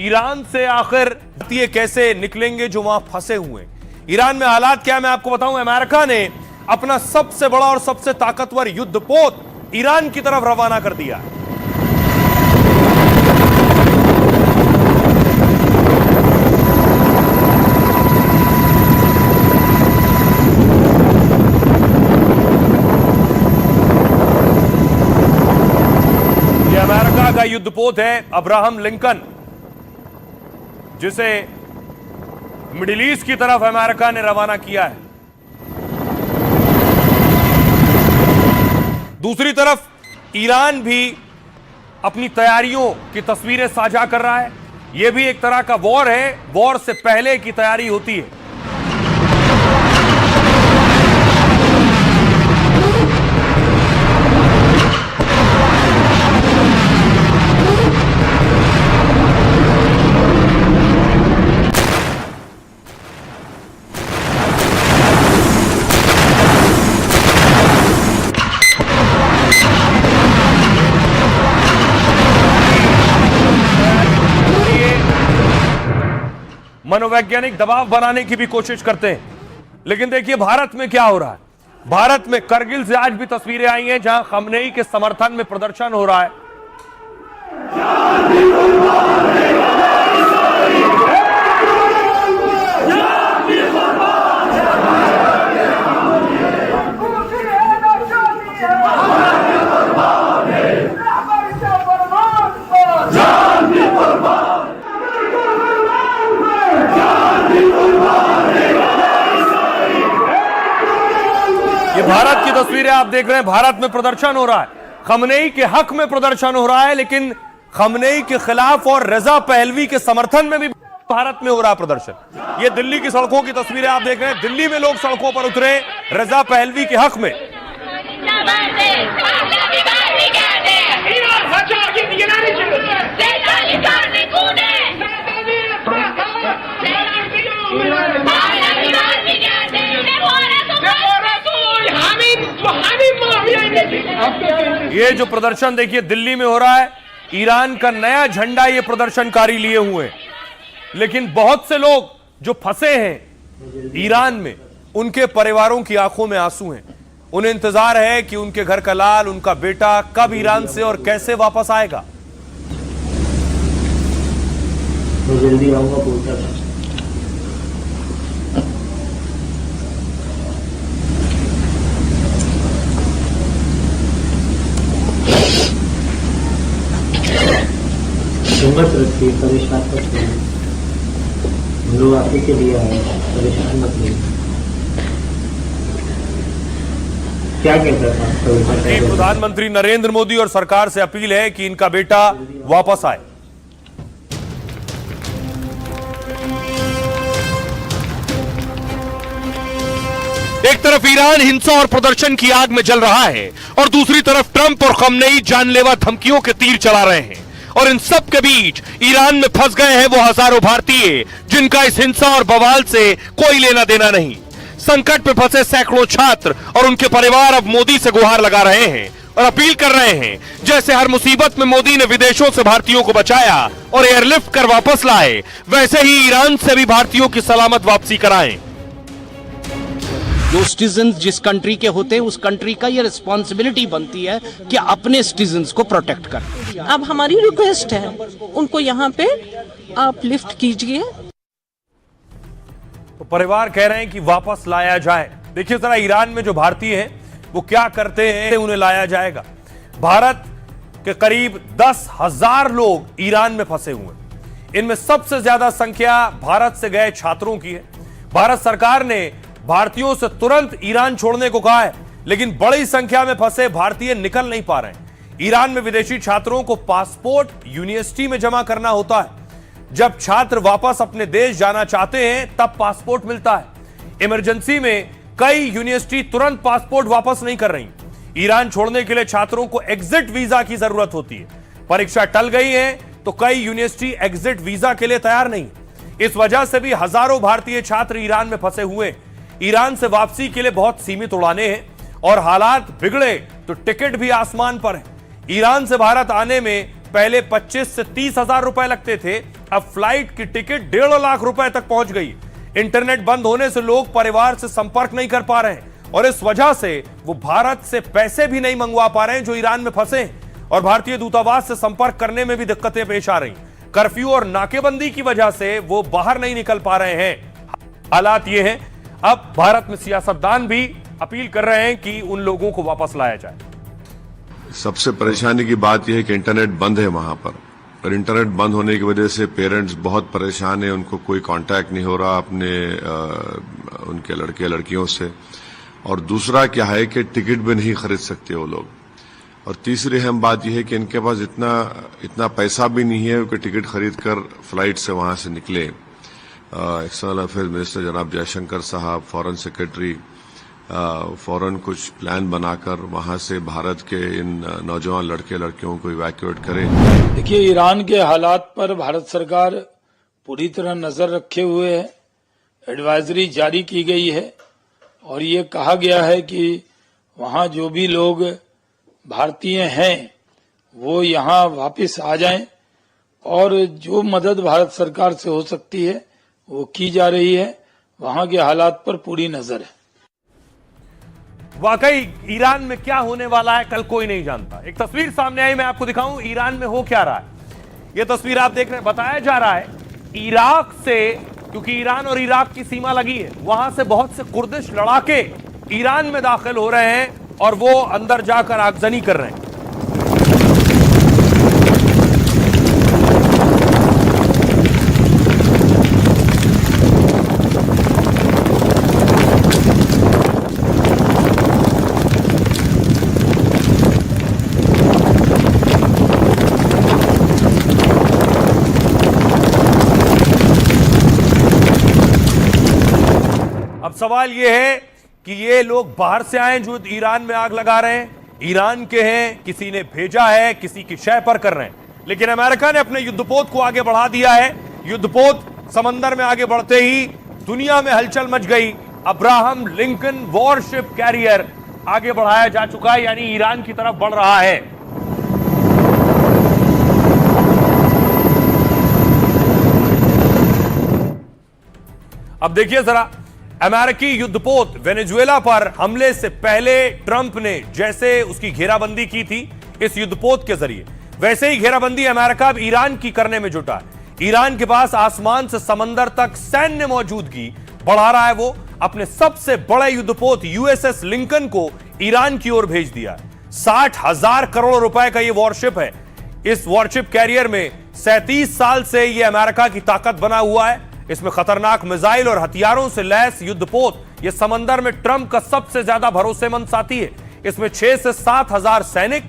Iran से आखिर भारतीय कैसे निकलेंगे जो वहां फंसे हुए हैं। ईरान में हालात क्या है मैं आपको बताऊं। अमेरिका ने अपना सबसे बड़ा और सबसे ताकतवर युद्धपोत ईरान की तरफ रवाना कर दिया है। अमेरिका का युद्धपोत है अब्राहम लिंकन, जिसे मिडिल ईस्ट की तरफ अमेरिका ने रवाना किया है। दूसरी तरफ ईरान भी अपनी तैयारियों की तस्वीरें साझा कर रहा है। यह भी एक तरह का वॉर है, वॉर से पहले की तैयारी होती है। मनोवैज्ञानिक दबाव बनाने की भी कोशिश करते हैं, लेकिन देखिए भारत में क्या हो रहा है। भारत में करगिल से आज भी तस्वीरें आई हैं जहां खमनेई के समर्थन में प्रदर्शन हो रहा है। ये भारत की तस्वीरें आप देख रहे हैं। भारत में प्रदर्शन हो रहा है, खमनेई के हक में प्रदर्शन हो रहा है, लेकिन खमनेई के खिलाफ और रजा पहलवी के समर्थन में भी भारत में हो रहा है प्रदर्शन। ये दिल्ली की सड़कों की तस्वीरें आप देख रहे हैं। दिल्ली में लोग सड़कों पर उतरे रजा पहलवी के हक में। ये जो प्रदर्शन देखिए दिल्ली में हो रहा है, ईरान का नया झंडा ये प्रदर्शनकारी लिए हुए हैं, लेकिन बहुत से लोग जो फंसे हैं ईरान में, उनके परिवारों की आंखों में आंसू हैं। उन्हें इंतजार है कि उनके घर का लाल, उनका बेटा कब ईरान से और कैसे वापस आएगा। जल्दी आऊंगा बोलता था। हिम्मत रखिए, परेशान मत होइए। हम लोग आपके के लिए आए, परेशान मत होइए। क्या कहता था प्रधानमंत्री नरेंद्र मोदी और सरकार से अपील है कि इनका बेटा वापस आए। एक तरफ ईरान हिंसा और प्रदर्शन की आग में जल रहा है और दूसरी तरफ ट्रंप और खमनेई जानलेवा धमकियों के तीर चला रहे हैं। और इन सब के बीच ईरान में फंस गए हैं वो हजारों भारतीय जिनका इस हिंसा और बवाल से कोई लेना देना नहीं। संकट में फंसे सैकड़ों छात्र और उनके परिवार अब मोदी से गुहार लगा रहे हैं और अपील कर रहे हैं, जैसे हर मुसीबत में मोदी ने विदेशों से भारतीयों को बचाया और एयरलिफ्ट कर वापस लाए, वैसे ही ईरान से भी भारतीयों की सलामत वापसी कराएं। जो सिटीजन जिस कंट्री के होते हैं उस कंट्री का ये रिस्पॉन्सिबिलिटी बनती है कि अपने सिटीजन्स को प्रोटेक्ट करें। अब हमारी रिक्वेस्ट है उनको यहाँ पे आप लिफ्ट कीजिए। तो परिवार कह रहे हैं कि वापस लाया जाए। देखिए जरा ईरान में जो भारतीय हैं वो क्या करते हैं, उन्हें लाया जाएगा। भारत के करीब 10,000 लोग ईरान में फंसे हुए हैं। इनमें सबसे ज्यादा संख्या भारत से गए छात्रों की है। भारत सरकार ने भारतीयों से तुरंत ईरान छोड़ने को कहा है, लेकिन बड़ी संख्या में फंसे भारतीय निकल नहीं पा रहे हैं। ईरान में विदेशी छात्रों को पासपोर्ट यूनिवर्सिटी में जमा करना होता है। जब छात्र वापस अपने देश जाना चाहते हैं तब पासपोर्ट मिलता है। इमरजेंसी में कई यूनिवर्सिटी तुरंत पासपोर्ट वापस नहीं कर रही। ईरान छोड़ने के लिए छात्रों को एग्जिट वीजा की जरूरत होती है। परीक्षा टल गई है तो कई यूनिवर्सिटी एग्जिट वीजा के लिए तैयार नहीं। इस वजह से भी हजारों भारतीय छात्र ईरान में फंसे हुए। ईरान से वापसी के लिए बहुत सीमित उड़ानें हैं और हालात बिगड़े तो टिकट भी आसमान पर है। ईरान से भारत आने में पहले 25 से 30 हजार रुपए लगते थे, अब फ्लाइट की टिकट 1.5 लाख रुपए तक पहुंच गई। इंटरनेट बंद होने से लोग परिवार से संपर्क नहीं कर पा रहे हैं और इस वजह से वो भारत से पैसे भी नहीं मंगवा पा रहे हैं जो ईरान में फंसे हैं और भारतीय दूतावास से संपर्क करने में भी दिक्कतें पेश आ रही। कर्फ्यू और नाकेबंदी की वजह से वो बाहर नहीं निकल पा रहे हैं। हालात ये हैं, अब भारत में सियासतदान भी अपील कर रहे हैं कि उन लोगों को वापस लाया जाए। सबसे परेशानी की बात यह है कि इंटरनेट बंद है वहां पर, और इंटरनेट बंद होने की वजह से पेरेंट्स बहुत परेशान है। उनको कोई कांटेक्ट नहीं हो रहा अपने उनके लड़के लड़कियों से, और दूसरा क्या है कि टिकट भी नहीं खरीद सकते वो लोग, और तीसरी अहम बात यह है कि इनके पास इतना पैसा भी नहीं है कि टिकट खरीद कर फ्लाइट से वहां से निकले। एक्सटर्नल अफेयर्स मिनिस्टर जनाब जयशंकर साहब, फॉरेन सेक्रेटरी फौरन कुछ प्लान बनाकर वहां से भारत के इन नौजवान लड़के लड़कियों को इवैक्यूएट करें। देखिए, ईरान के हालात पर भारत सरकार पूरी तरह नजर रखे हुए है। एडवाइजरी जारी की गई है और ये कहा गया है कि वहां जो भी लोग भारतीय हैं वो यहाँ वापस आ जाएं और जो मदद भारत सरकार से हो सकती है वो की जा रही है। वहां के हालात पर पूरी नजर है। वाकई ईरान में क्या होने वाला है कल कोई नहीं जानता। एक तस्वीर सामने आई, मैं आपको दिखाऊं ईरान में हो क्या रहा है। यह तस्वीर आप देख रहे हैं, बताया जा रहा है इराक से, क्योंकि ईरान और इराक की सीमा लगी है, वहां से बहुत से कुर्दिश लड़ाके ईरान में दाखिल हो रहे हैं और वो अंदर जाकर आगजनी कर रहे हैं। अब सवाल यह है कि ये लोग बाहर से आए जो ईरान में आग लगा रहे हैं, ईरान के हैं, किसी ने भेजा है, किसी की शय पर कर रहे हैं। लेकिन अमेरिका ने अपने युद्धपोत को आगे बढ़ा दिया है। युद्धपोत समंदर में आगे बढ़ते ही दुनिया में हलचल मच गई। अब्राहम लिंकन वॉरशिप कैरियर आगे बढ़ाया जा चुका है, यानी ईरान की तरफ बढ़ रहा है। अब देखिए जरा, अमेरिकी युद्धपोत वेनेजुएला पर हमले से पहले ट्रंप ने जैसे उसकी घेराबंदी की थी इस युद्धपोत के जरिए, वैसे ही घेराबंदी अमेरिका अब ईरान की करने में जुटा है। ईरान के पास आसमान से समंदर तक सैन्य मौजूदगी बढ़ा रहा है। वो अपने सबसे बड़े युद्धपोत यूएसएस लिंकन को ईरान की ओर भेज दिया है। 60,000 करोड़ रुपए का यह वॉरशिप है। इस वॉरशिप कैरियर में 37 साल से यह अमेरिका की ताकत बना हुआ है। इसमें खतरनाक मिसाइल और हथियारों से लैस युद्धपोत यह समंदर में ट्रंप का सबसे ज्यादा भरोसेमंद साथी है। इसमें 6 से 7 हजार सैनिक,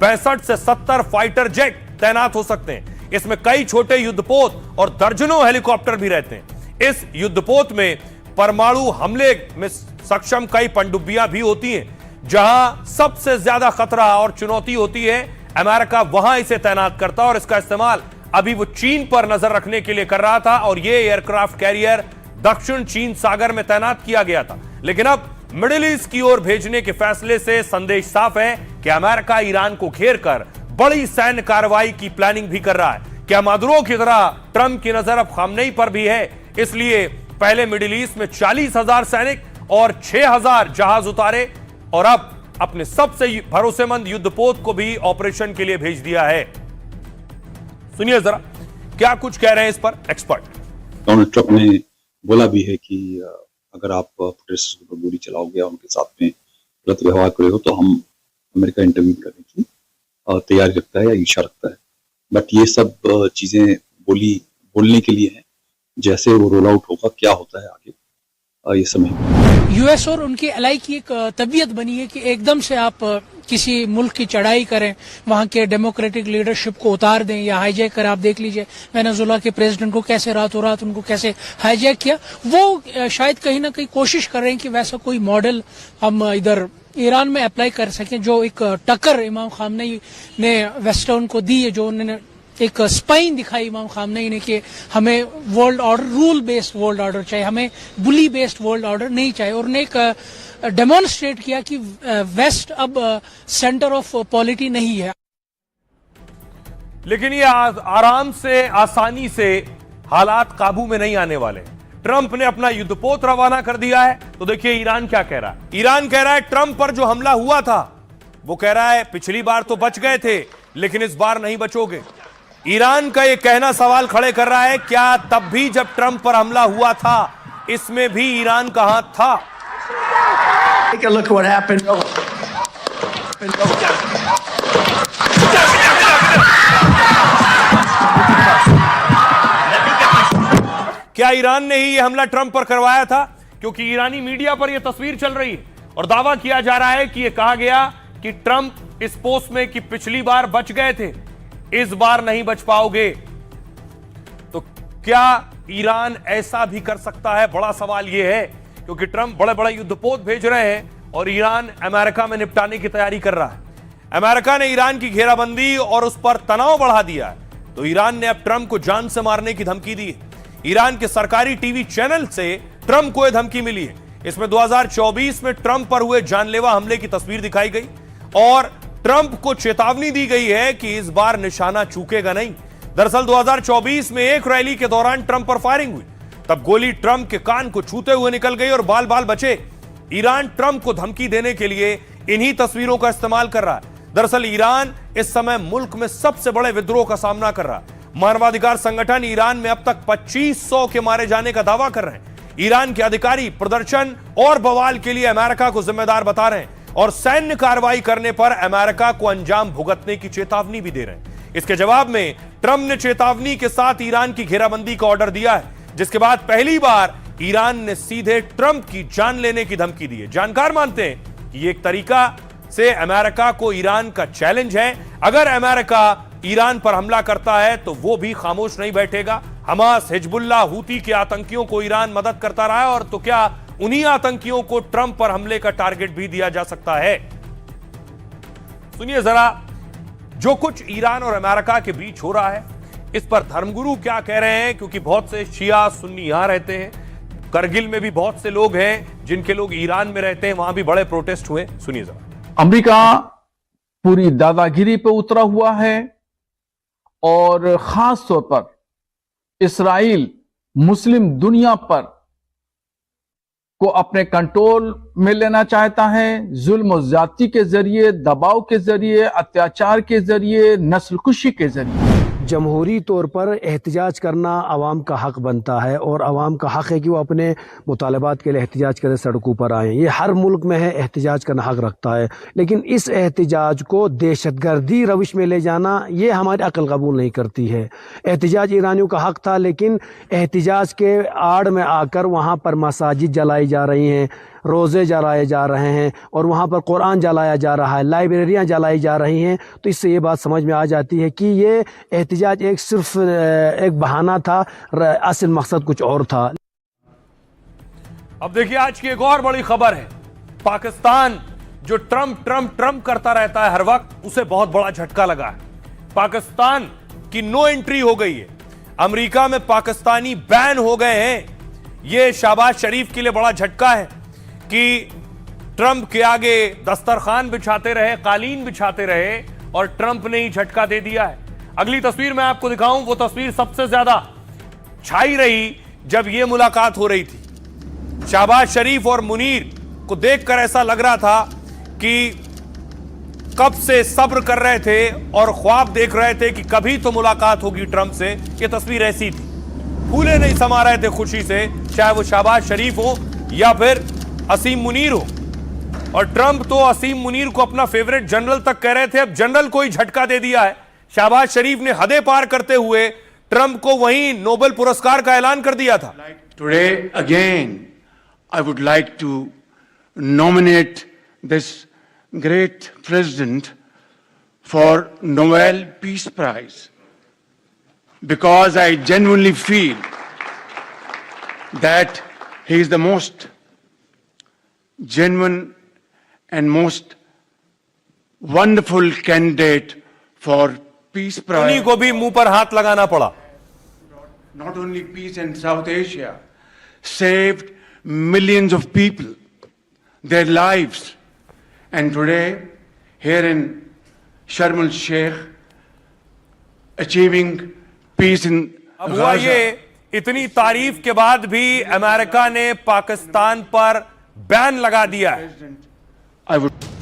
65 से 70 फाइटर जेट तैनात हो सकते हैं। इसमें कई छोटे युद्धपोत और दर्जनों हेलीकॉप्टर भी रहते हैं। इस युद्धपोत में परमाणु हमले में सक्षम कई पनडुब्बियां भी होती हैं। जहां सबसे ज्यादा खतरा और चुनौती होती है, अमेरिका वहां इसे तैनात करता है और इसका इस्तेमाल अभी वो चीन पर नजर रखने के लिए कर रहा था और ये एयरक्राफ्ट कैरियर दक्षिण चीन सागर में तैनात किया गया था। लेकिन अब मिडिल ईस्ट की ओर भेजने के फैसले से संदेश साफ है कि अमेरिका ईरान को घेर कर बड़ी सैन्य कार्रवाई की प्लानिंग भी कर रहा है। क्या मादुरो की तरह ट्रंप की नजर अब खामनेई पर भी है, इसलिए पहले मिडिल ईस्ट में 40,000 सैनिक और 6,000 जहाज उतारे और अब अपने सबसे भरोसेमंद युद्धपोत को भी ऑपरेशन के लिए भेज दिया है। सुनिए जरा क्या कुछ कह रहे हैं इस पर एक्सपर्ट। डोनाल्ड ट्रंप ने बोला भी है कि अगर आप प्रोटेस्टर्स के ऊपर गोली चलाओगे और उनके साथ में गलत व्यवहार करे हो तो हम अमेरिका इंटरव्यू करने की तैयारी रखता है या इच्छा रखता है। बट ये सब चीजें बोलने के लिए हैं, जैसे वो रोल आउट होगा क्या होता है आगे ये समय। यूएस और उनकी एलाई की एक तबीयत बनी है कि एकदम से आप किसी मुल्क की चढ़ाई करें, वहां के डेमोक्रेटिक लीडरशिप को उतार दें या हाईजैक कर। आप देख लीजिए वेनेजुएला के प्रेसिडेंट को कैसे रातों रात उनको कैसे हाईजैक किया। वो शायद कहीं ना कहीं कोशिश कर रहे हैं कि वैसा कोई मॉडल हम इधर ईरान में अप्लाई कर सकें, जो एक टक्कर इमाम खामनेई ने वेस्टर्न को दी है, जो उन्होंने एक स्पाइन दिखाई इमाम खामनेई ने कि हमें world order, rule based world order चाहिए, हमें बुली बेस्ड वर्ल्ड ऑर्डर नहीं चाहिए। और उन्हें एक डेमोन्स्ट्रेट किया कि वेस्ट अब सेंटर ऑफ पॉलिटी नहीं है। लेकिन ये आराम से, आसानी से हालात काबू में नहीं आने वाले। ट्रंप ने अपना युद्धपोत रवाना कर दिया है। तो देखिए ईरान क्या कह रहा है। ईरान कह रहा है ट्रंप पर जो हमला हुआ था, वो कह रहा है पिछली बार तो बच गए थे, लेकिन इस बार नहीं बचोगे। ईरान का ये कहना सवाल खड़े कर रहा है, क्या तब भी जब ट्रंप पर हमला हुआ था, इसमें भी ईरान का हाथ था? Take a look at what happened. क्या ईरान ने ही यह हमला ट्रंप पर करवाया था? क्योंकि ईरानी मीडिया पर यह तस्वीर चल रही है और दावा किया जा रहा है कि यह कहा गया कि ट्रंप इस पोस्ट में कि पिछली बार बच गए थे, इस बार नहीं बच पाओगे। तो क्या ईरान ऐसा भी कर सकता है? बड़ा सवाल यह है, क्योंकि ट्रंप बड़े बड़े युद्धपोत भेज रहे हैं और ईरान अमेरिका में निपटाने की तैयारी कर रहा है। अमेरिका ने ईरान की घेराबंदी और उस पर तनाव बढ़ा दिया है, तो ईरान ने अब ट्रंप को जान से मारने की धमकी दी है। ईरान के सरकारी टीवी चैनल से ट्रंप को यह धमकी मिली है। इसमें 2024 में ट्रंप पर हुए जानलेवा हमले की तस्वीर दिखाई गई और ट्रंप को चेतावनी दी गई है कि इस बार निशाना चूकेगा नहीं। दरअसल 2024 में एक रैली के दौरान ट्रंप पर फायरिंग हुई, तब गोली ट्रंप के कान को छूते हुए निकल गई और बाल बाल बचे। ईरान ट्रंप को धमकी देने के लिए इन्हीं तस्वीरों का इस्तेमाल कर रहा है। दरअसल ईरान इस समय मुल्क में सबसे बड़े विद्रोह का सामना कर रहा है। मानवाधिकार संगठन ईरान में अब तक 2500 के मारे जाने का दावा कर रहे हैं। ईरान के अधिकारी प्रदर्शन और बवाल के लिए अमेरिका को जिम्मेदार बता रहे हैं और सैन्य कार्रवाई करने पर अमेरिका को अंजाम भुगतने की चेतावनी भी दे रहे हैं। इसके जवाब में ट्रंप ने चेतावनी के साथ ईरान की घेराबंदी का ऑर्डर दिया है, जिसके बाद पहली बार ईरान ने सीधे ट्रंप की जान लेने की धमकी दी है। जानकार मानते हैं कि ये एक तरीका से अमेरिका को ईरान का चैलेंज है। अगर अमेरिका ईरान पर हमला करता है तो वो भी खामोश नहीं बैठेगा। हमास, हिजबुल्लाह, हूती के आतंकियों को ईरान मदद करता रहा है और तो क्या उन्हीं आतंकियों को ट्रंप पर हमले का टारगेट भी दिया जा सकता है? सुनिए जरा जो कुछ ईरान और अमेरिका के बीच हो रहा है, इस पर धर्मगुरु क्या कह रहे हैं, क्योंकि बहुत से शिया सुन्नी यहां रहते हैं। करगिल में भी बहुत से लोग हैं जिनके लोग ईरान में रहते हैं, वहां भी बड़े प्रोटेस्ट हुए। सुनिए जरा। अमेरिका पूरी दादागिरी पे उतरा हुआ है और खास तौर पर इसराइल मुस्लिम दुनिया पर को अपने कंट्रोल में लेना चाहता है। जुल्म और ज्यादती के जरिए, दबाव के जरिए, अत्याचार के जरिए, नस्लकुशी के जरिए। जमहूरी तौर पर एहतजाज करना आवाम का हक बनता है और आवाम का हक है कि वो अपने मुतालबात के लिए एहतजाज करें, सड़कों पर आएँ। ये हर मुल्क में है, एहतजाज करना हक रखता है, लेकिन इस एहतजाज को दहशतगर्दी रविश में ले जाना ये हमारी अक्ल कबूल नहीं करती है। एहतजाज ईरानियों का हक था, लेकिन एहतजाज के आड़ में आकर वहाँ पर मसाजिद जलाई जा रही हैं, रोज़े जलाए जा रहे हैं और वहाँ पर कुरान जलाया जा रहा है, लाइब्रेरियाँ जलाई जा रही हैं। तो इससे ये बात समझ में आ जाती है कि ये एहतजाज एक सिर्फ एक बहाना था, असल मकसद कुछ और था। अब देखिए आज की एक और बड़ी खबर है। पाकिस्तान जो ट्रंप करता रहता है हर वक्त, उसे बहुत बड़ा झटका लगा है। पाकिस्तान की नो एंट्री हो गई है। अमेरिका में पाकिस्तानी बैन हो गए हैं। यह शहबाज शरीफ के लिए बड़ा झटका है कि ट्रंप के आगे दस्तरखान बिछाते रहे, कालीन बिछाते रहे और ट्रंप ने ही झटका दे दिया है। अगली तस्वीर मैं आपको दिखाऊं, वो तस्वीर सबसे ज्यादा छाई रही जब यह मुलाकात हो रही थी। शहबाज शरीफ और मुनीर को देखकर ऐसा लग रहा था कि कब से सब्र कर रहे थे और ख्वाब देख रहे थे कि कभी तो मुलाकात होगी ट्रंप से। यह तस्वीर ऐसी थी, फूले नहीं समा रहे थे खुशी से, चाहे वो शहबाज शरीफ हो या फिर असीम मुनीर हो। और ट्रंप तो असीम मुनीर को अपना फेवरेट जनरल तक कह रहे थे, अब जनरल को ही झटका दे दिया है। शहबाज शरीफ ने हदें पार करते हुए ट्रंप को वहीं नोबेल पुरस्कार का ऐलान कर दिया था। Today again I would like to nominate this great president for Nobel peace prize because I genuinely feel that he is the most genuine and most wonderful candidate for peace prize. उन्हीं को भी मुंह पर हाथ लगाना पड़ा। Not only peace in South Asia, saved millions of people, their lives. And today, here in Sharm el-Sheikh, achieving peace in अब हुआ Gaza. ये, इतनी तारीफ के बाद भी अमेरिका ने पाकिस्तान पर बैन लगा दिया है। I would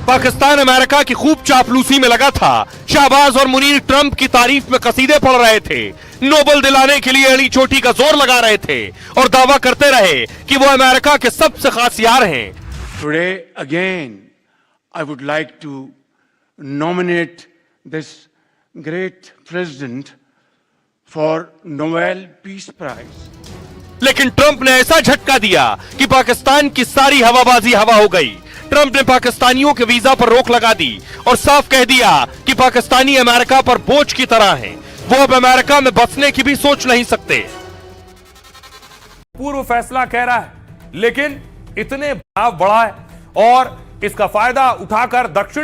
पाकिस्तान अमेरिका की खूब चापलूसी में लगा था। शाहबाज और मुनीर ट्रंप की तारीफ में कसीदे पढ़ रहे थे, नोबेल दिलाने के लिए अड़ी चोटी का जोर लगा रहे थे और दावा करते रहे कि वो अमेरिका के सबसे खास यार हैं। Today again, I would like to nominate this great president for Nobel Peace Prize. लेकिन ट्रंप ने ऐसा झटका दिया कि पाकिस्तान की सारी हवाबाजी हवा हो गई। ट्रंप ने पाकिस्तानियों के वीजा पर रोक लगा दी और साफ कह दिया कि पाकिस्तानी अमेरिका पर बोझ की तरह हैं। वो अब अमेरिका में बसने की भी सोच नहीं सकते। पूर्व फैसला कह रहा है, लेकिन इतने भाव बढ़ा है और इसका फायदा उठाकर दक्षिण